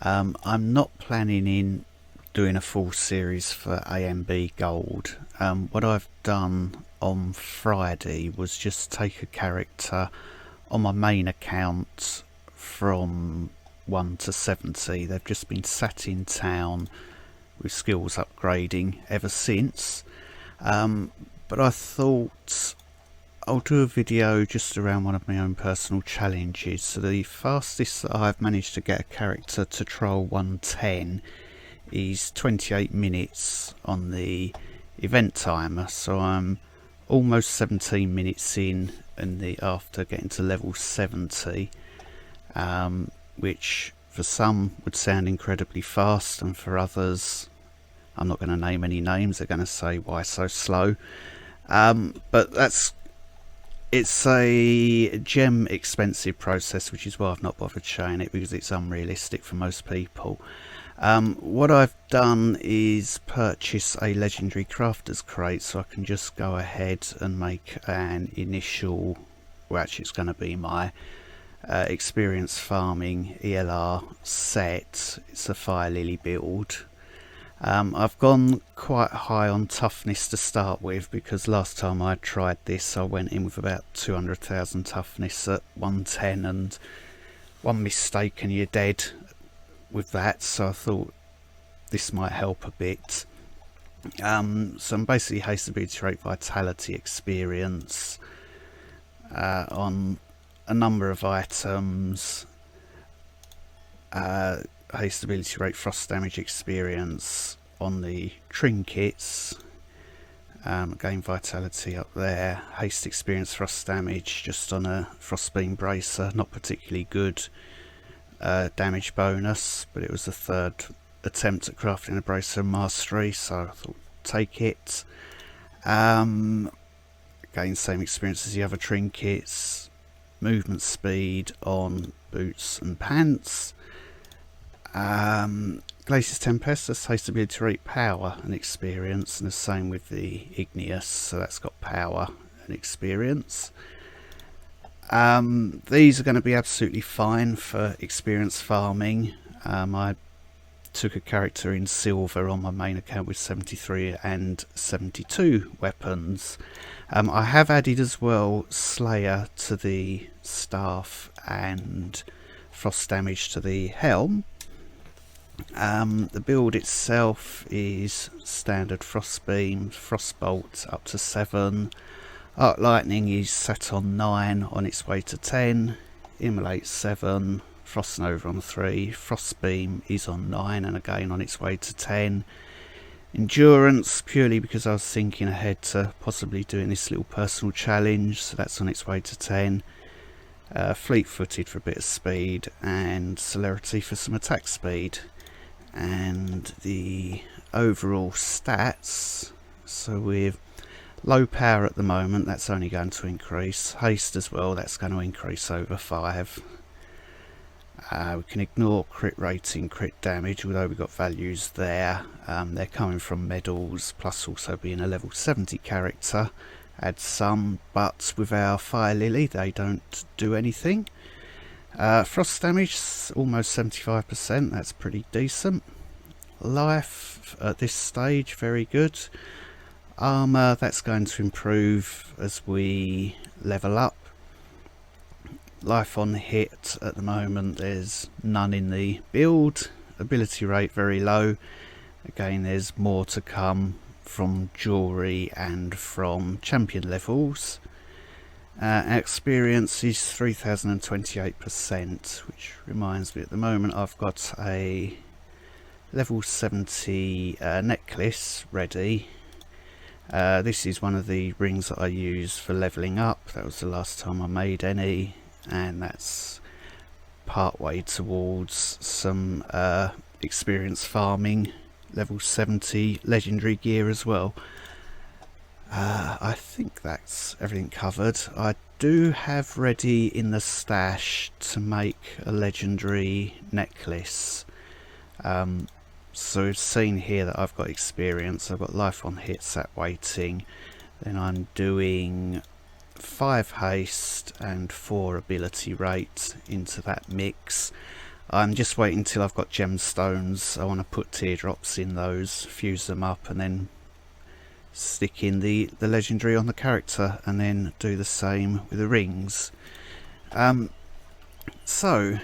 I'm not planning in doing a full series for ANB Gold. What I've done on Friday was just take a character on my main account from 1 to 70. They've just been sat in town with skills upgrading ever since. But I thought I'll do a video just around one of my own personal challenges. So the fastest that I've managed to get a character to trial 110 is 28 minutes on the event timer. So I'm almost 17 minutes in, and after getting to level 70, which for some would sound incredibly fast, and for others, I'm not going to name any names, they're going to say why so slow. But it's a gem expensive process, which is why I've not bothered showing it, because it's unrealistic for most people. What I've done is purchase a legendary crafter's crate, so I can just go ahead and make an initial, well actually it's going to be my experience farming ELR set. It's a fire lily build. I've gone quite high on toughness to start with, because last time I tried this I went in with about 200,000 toughness at 110, and one mistake and you're dead with that, so I thought this might help a bit. So I'm basically haste ability rate, vitality, experience on a number of items, haste ability rate, frost damage, experience on the trinkets, gain vitality up there, haste, experience, frost damage just on a frostbeam bracer, not particularly good damage bonus, but it was the third attempt at crafting a bracer mastery, so I thought take it. Gain same experience as the other trinkets, movement speed on boots and pants. Glacier's Tempest, that's haste ability rate, power and experience, and the same with the Igneous, so that's got power and experience. These are going to be absolutely fine for experience farming. I took a character in silver on my main account with 73 and 72 weapons. I have added as well Slayer to the staff and frost damage to the helm. The build itself is standard frostbeam, frostbolt up to 7, arc lightning is set on 9, on its way to 10, immolate 7, frost nova on 3, frostbeam is on 9 and again on its way to 10. Endurance, purely because I was thinking ahead to possibly doing this little personal challenge, so that's on its way to 10. Fleet-footed for a bit of speed, and celerity for some attack speed. And the overall stats, so with low power at the moment, that's only going to increase. Haste as well, that's going to increase over 5. We can ignore crit rating, crit damage, although we've got values there. They're coming from medals, plus also being a level 70 character. Add some, but with our fire lily they don't do anything. Frost damage, almost 75%, that's pretty decent. Life at this stage, very good. Armour, that's going to improve as we level up. Life on hit at the moment, there's none in the build. Ability rate very low. Again, there's more to come from jewellery and from champion levels. Experience is 3028%, which reminds me at the moment I've got a level 70 necklace ready. This is one of the rings that I use for levelling up. That was the last time I made any, and that's part way towards some experience farming, level 70 legendary gear as well. I think that's everything covered. I do have ready in the stash to make a legendary necklace. So we've seen here that I've got experience, I've got life on hit, sat waiting, then I'm doing 5 haste and 4 ability rate into that mix. I'm just waiting till I've got gemstones. I want to put teardrops in those, fuse them up, and then stick in the legendary on the character, and then do the same with the rings. So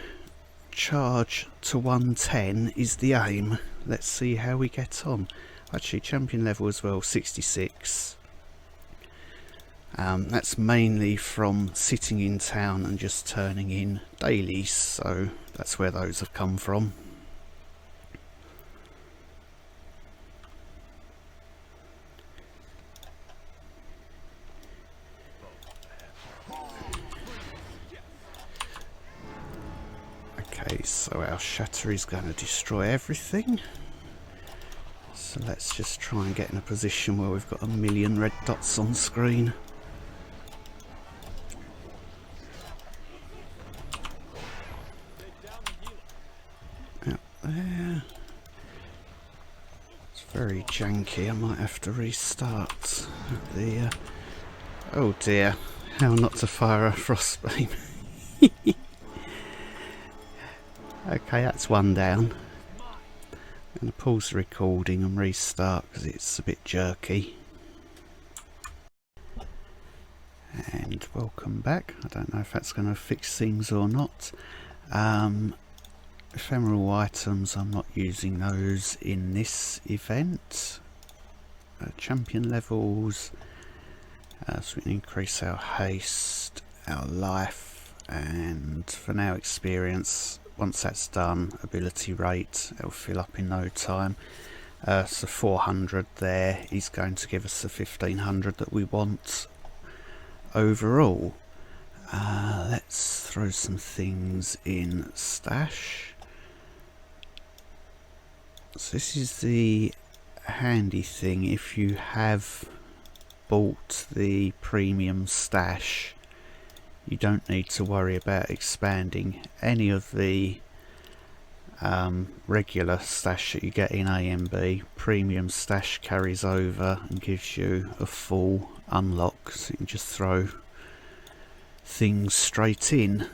charge to 110 is the aim. Let's see how we get on. Actually, champion level as well, 66. That's mainly from sitting in town and just turning in dailies, so that's where those have come from. Okay, so our shatter is going to destroy everything. So let's just try and get in a position where we've got a million red dots on screen. Out there. It's very janky, I might have to restart the... oh dear, how not to fire a frostbeam. Okay, that's one down. I'm going to pause the recording and restart because it's a bit jerky. And welcome back. I don't know if that's going to fix things or not. Ephemeral items, I'm not using those in this event. Champion levels, so we can increase our haste, our life, and for now experience. Once that's done, ability rate, it'll fill up in no time. So 400 there is going to give us the 1500 that we want overall. Let's throw some things in stash. So this is the handy thing if you have bought the premium stash. You don't need to worry about expanding any of the regular stash that you get in ANB. Premium stash carries over and gives you a full unlock, so you can just throw things straight in.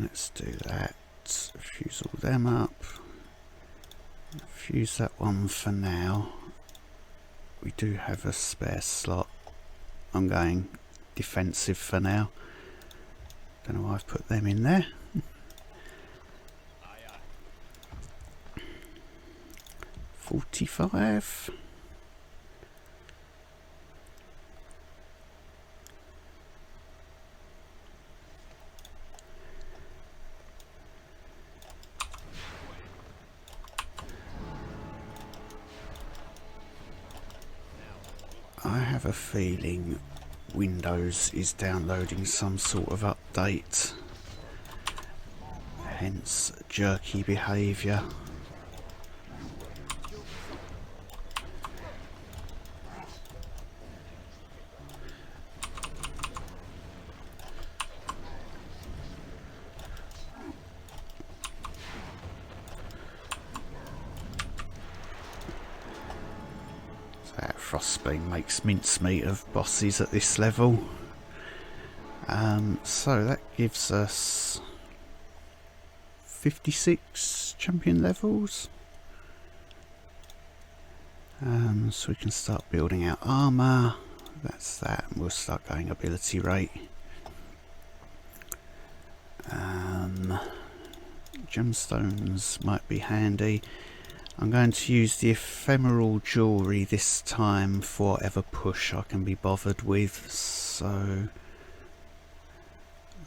Let's do that. Fuse all them up. Fuse that one for now. We do have a spare slot. I'm going defensive for now. Don't know why I've put them in there. Aye, aye. 45. I have a feeling Windows is downloading some sort of update, hence jerky behaviour. That frostbeam makes mincemeat of bosses at this level. So that gives us 56 champion levels. So we can start building out armour. That's that, and we'll start going ability rate. Gemstones might be handy. I'm going to use the ephemeral jewellery this time for whatever push I can be bothered with, so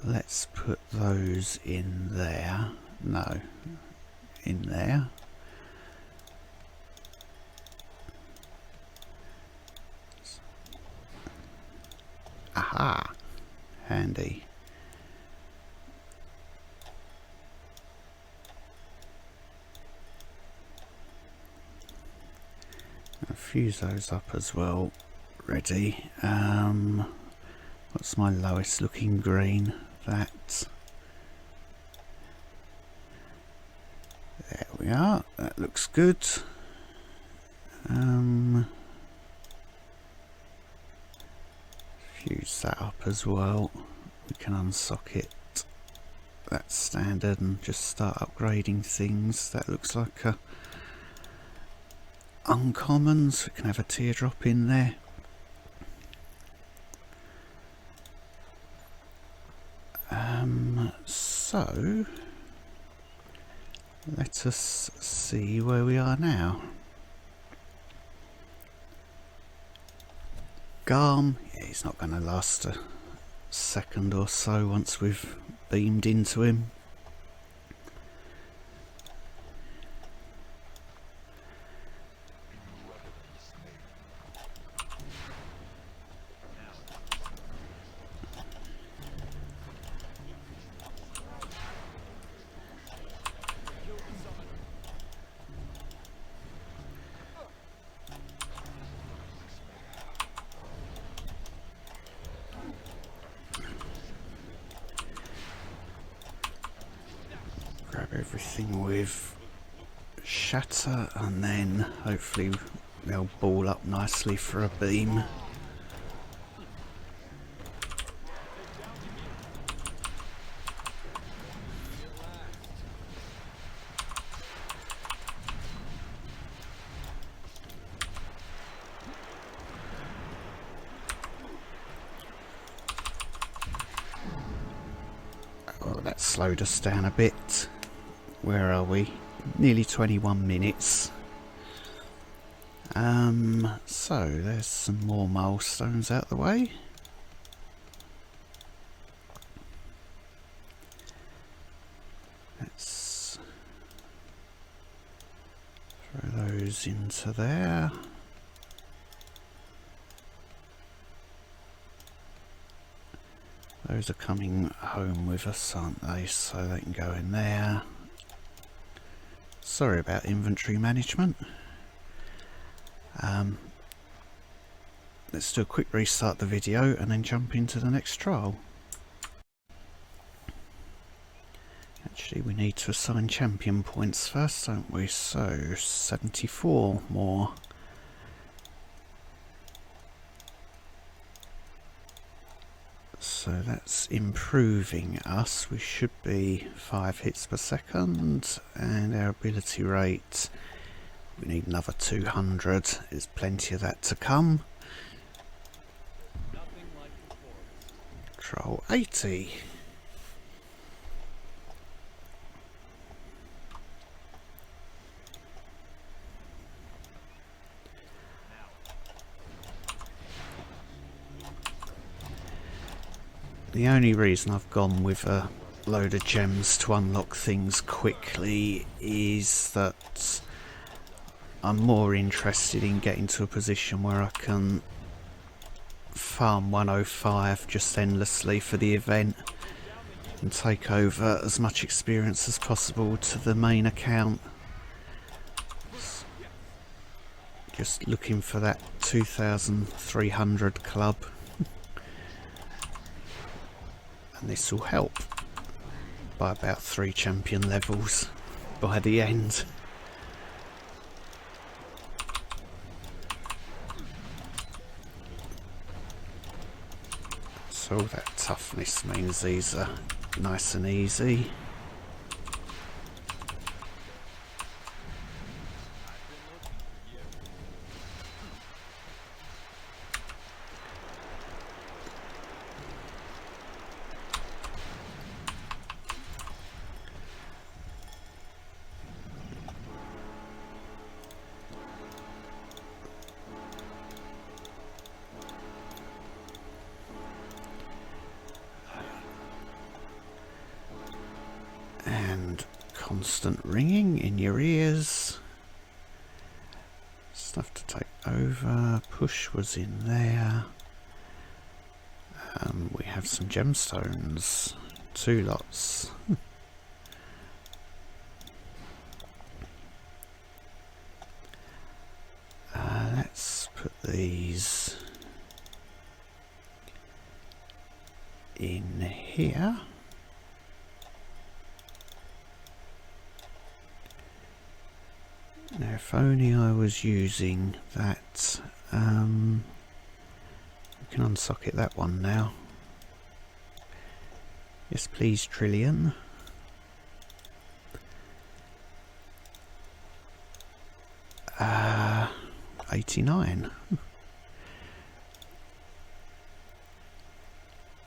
let's put those in there. No, in there. Aha, handy. I'll fuse those up as well. Ready. What's my lowest looking green? That. There we are. That looks good. Fuse that up as well. We can unsocket that standard and just start upgrading things. That looks like a uncommon, so we can have a teardrop in there. So let us see where we are now. Garm, yeah, he's not going to last a second or so once we've beamed into him. Grab everything with shatter and then hopefully they'll ball up nicely for a beam. Oh, that slowed us down a bit. Where are we? Nearly 21 minutes. So there's some more milestones out the way. Let's throw those into there. Those are coming home with us, aren't they? So they can go in there. Sorry about inventory management. Let's do a quick restart the video and then jump into the next trial. Actually, we need to assign champion points first, don't we? So 74 more. So that's improving us. We should be 5 hits per second, and our ability rate, we need another 200. There's plenty of that to come. Control 80. The only reason I've gone with a load of gems to unlock things quickly is that I'm more interested in getting to a position where I can farm 105 just endlessly for the event and take over as much experience as possible to the main account. Just looking for that 2300 club. And this will help by about 3 champion levels by the end. So all that toughness means these are nice and easy. Constant ringing in your ears. Stuff to take over. Push was in there. We have some gemstones. 2 lots. Let's put these in here. Now, if only I was using that, we can unsocket that one now. Yes please, Trillion. 89.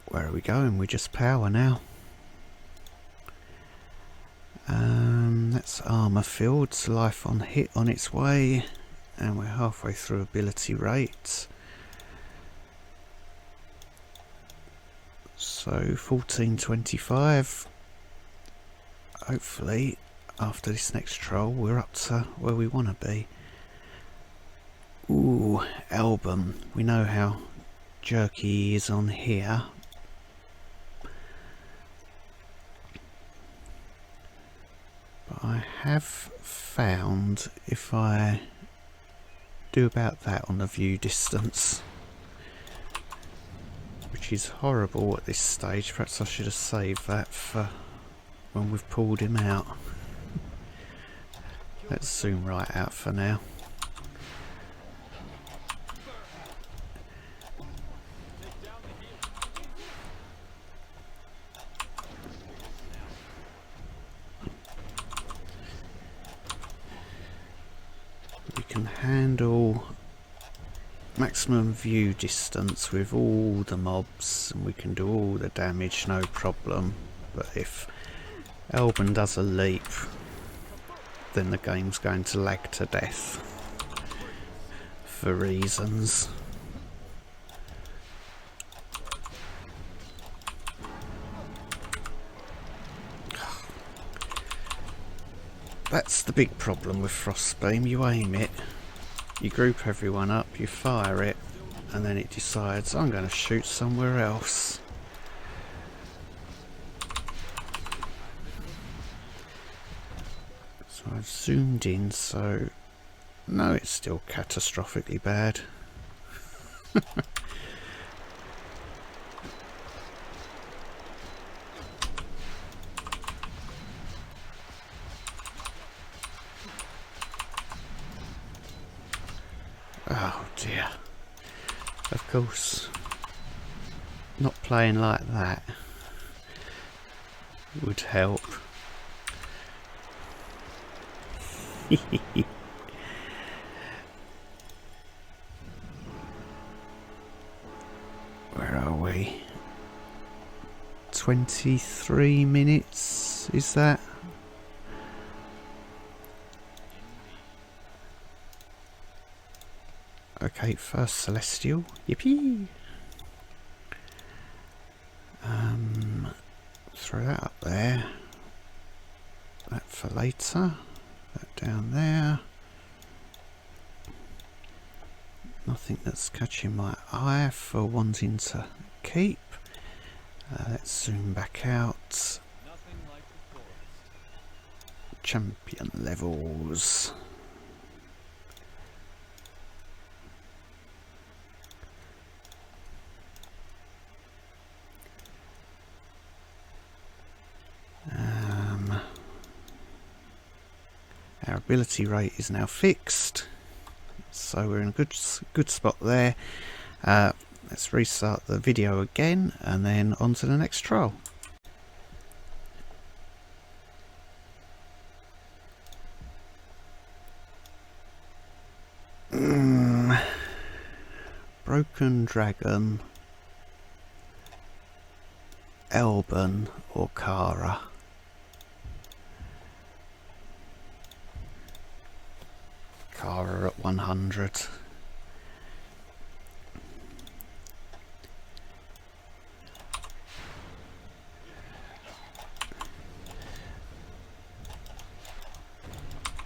Where are we going? We just power now. That's armour fields, life on hit on its way, and we're halfway through ability rate. So 1425. Hopefully after this next troll we're up to where we want to be. Ooh, album. We know how jerky he is on here. But I have found if I do about that on the view distance, which is horrible at this stage, perhaps I should have saved that for when we've pulled him out. Let's zoom right out for now. We can handle maximum view distance with all the mobs and we can do all the damage, no problem. But if Elben does a leap, then the game's going to lag to death for reasons. That's the big problem with Frostbeam. You aim it, you group everyone up, you fire it, and then it decides I'm going to shoot somewhere else. So I've zoomed in, so no, it's still catastrophically bad. Oh dear. Of course, not playing like that would help. Where are we? 23 minutes, is that? Okay, first Celestial. Yippee! Throw that up there. That for later. That down there. Nothing that's catching my eye for wanting to keep. Let's zoom back out. Champion levels. Our ability rate is now fixed, so we're in a good spot there. Let's restart the video again and then on to the next trial. Broken Dragon, Elben or Kara? Kara at 100.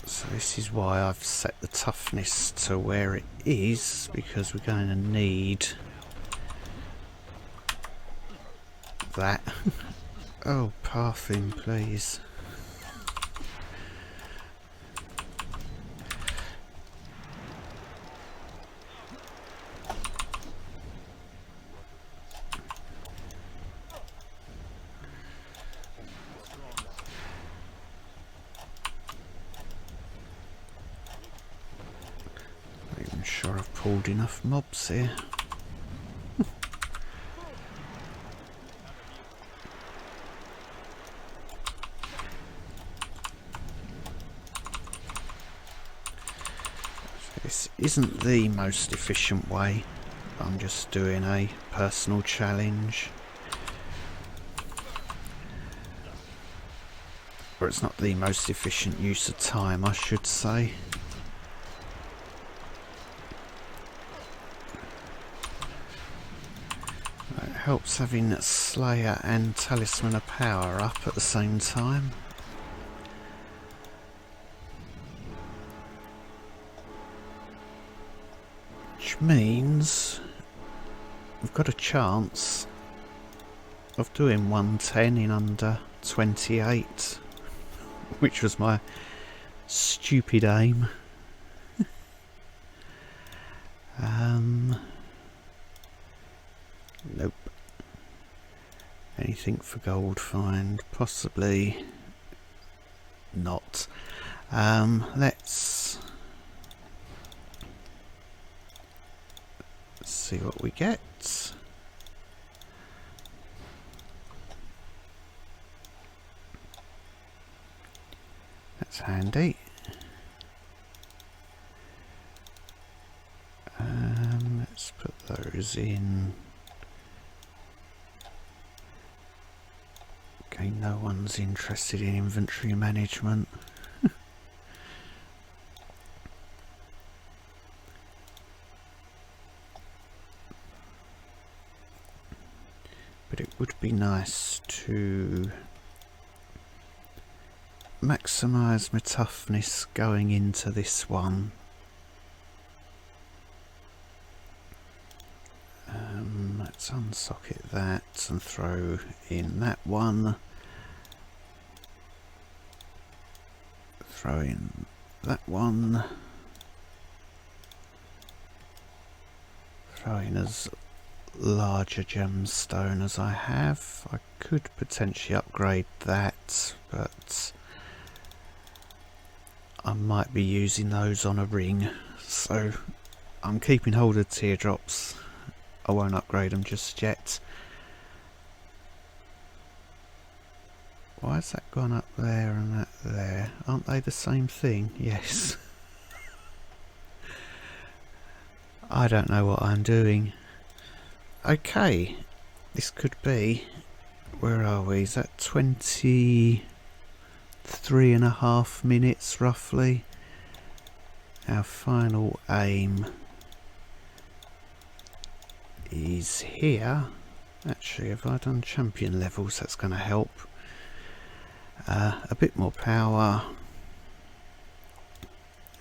So this is why I've set the toughness to where it is, because we're going to need that. Oh, pathing, please. Not even sure I've pulled enough mobs here. This isn't the most efficient way. I'm just doing a personal challenge. Or it's not the most efficient use of time, I should say. It helps having Slayer and Talisman of Power up at the same time. Which means we've got a chance of doing 110 in under 28, which was my stupid aim. Nope. Anything for gold find? Possibly not. Let's see what we get. That's handy. Let's put those in. Okay, no one's interested in inventory management. But it would be nice to maximise my toughness going into this one. Let's unsocket that and throw in that one. Throw in that one. Throw in as large a gemstone as I have. I could potentially upgrade that, but I might be using those on a ring, so I'm keeping hold of teardrops. I won't upgrade them just yet. Why has that gone up there and that there? Aren't they the same thing? Yes. I don't know what I'm doing. Okay, this could be, where are we? Is that 23.5 minutes roughly? Our final aim is here. Actually, have I done champion levels? That's going to help. A bit more power.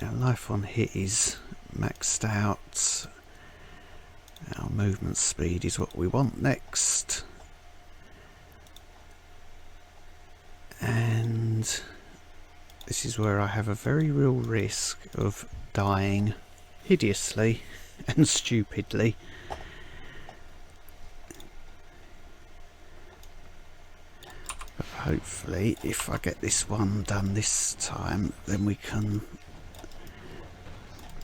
Our life on hit is maxed out. Our movement speed is what we want next. And this is where I have a very real risk of dying hideously and stupidly. But hopefully, if I get this one done this time, then we can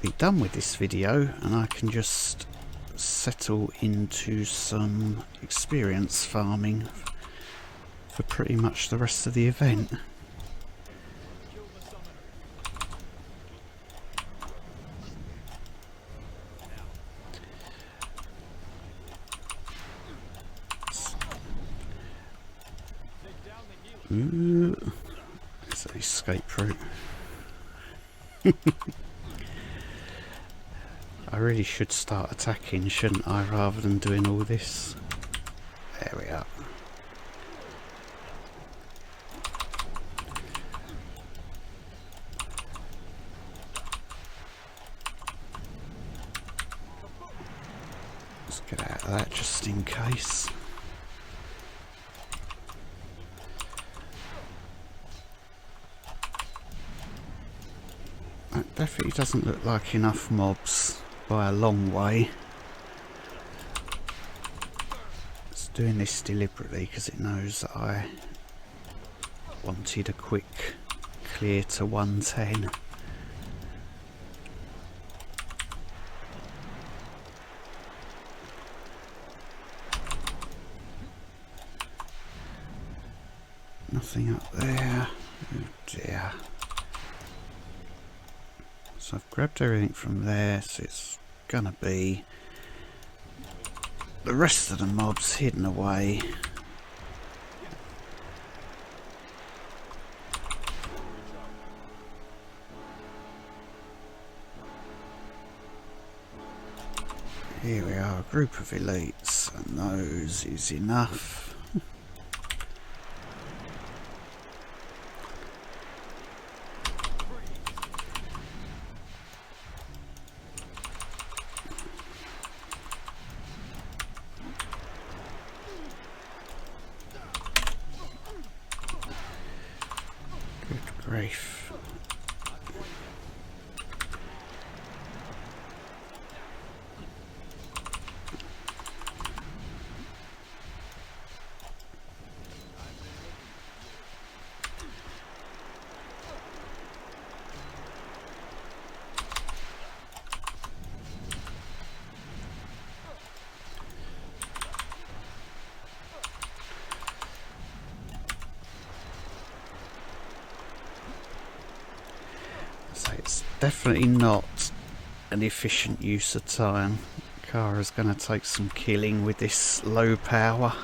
be done with this video and I can just settle into some experience farming for pretty much the rest of the event. Ooh, there's an escape route. I really should start attacking, shouldn't I, rather than doing all this. There we are. Let's get out of that just in case. That definitely doesn't look like enough mobs by a long way. It's doing this deliberately because it knows that I wanted a quick clear to 110. Nothing up there. Oh dear. So I've grabbed everything from there, so it's gonna be the rest of the mobs hidden away. Here we are, a group of elites, and those is enough. Good grief. So it's definitely not an efficient use of time. Kara's going to take some killing with this low power.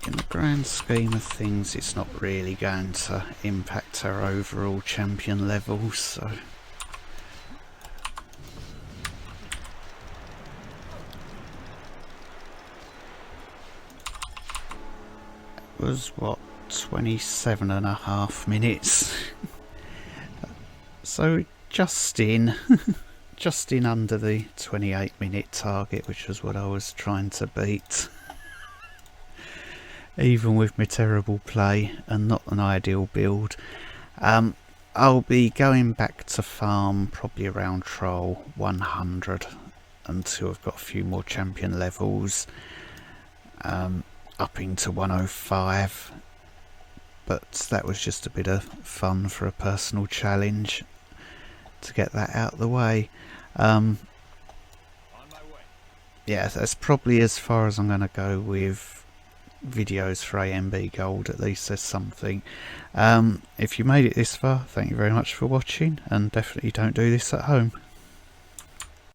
In the grand scheme of things, it's not really going to impact our overall champion levels, so it was what, 27.5 minutes. So just in under the 28-minute target, which was what I was trying to beat. Even with my terrible play and not an ideal build. I'll be going back to farm probably around trial 100 until I've got a few more champion levels, up into 105. But that was just a bit of fun for a personal challenge to get that out of the way. Yeah, that's probably as far as I'm going to go with videos for ANB Gold. At least there's something. If you made it this far, thank you very much for watching, and definitely don't do this at home.